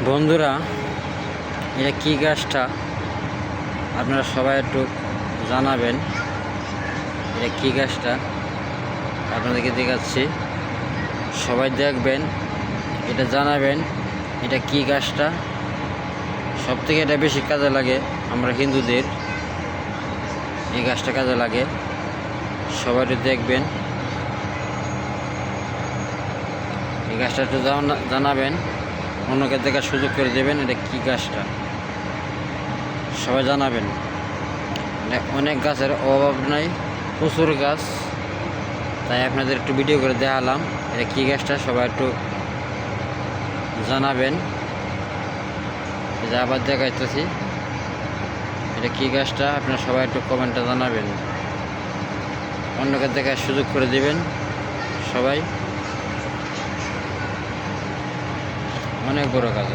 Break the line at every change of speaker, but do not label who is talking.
বন্ধুরা, এটা কি গাছটা আপনারা সবাই একটু জানাবেন। এটা কি গাছটা আপনাদেরকে দেখাচ্ছি, সবাই দেখবেন, এটা জানাবেন এটা কি গাছটা। সব থেকে এটা বেশি কাজে লাগে আমরা হিন্দুদের, এই গাছটা কাজে লাগে, সবাই একটু দেখবেন। এই গাছটা একটু জানাবেন, অন্যকে দেখার সুযোগ করে দেবেন। এটা কি গাছটা সবাই জানাবেন। অনেক গাছের অভাব নাই, প্রচুর গাছ, তাই আপনাদের একটু ভিডিও করে দেখালাম। এটা কি গাছটা সবাই একটু জানাবেন। এটা আবার দেখাইতেছি, এটা কি গাছটা আপনারা সবাই একটু কমেন্টে জানাবেন, অন্যকে দেখার সুযোগ করে দিবেন। সবাই অনেক বড় গাছ।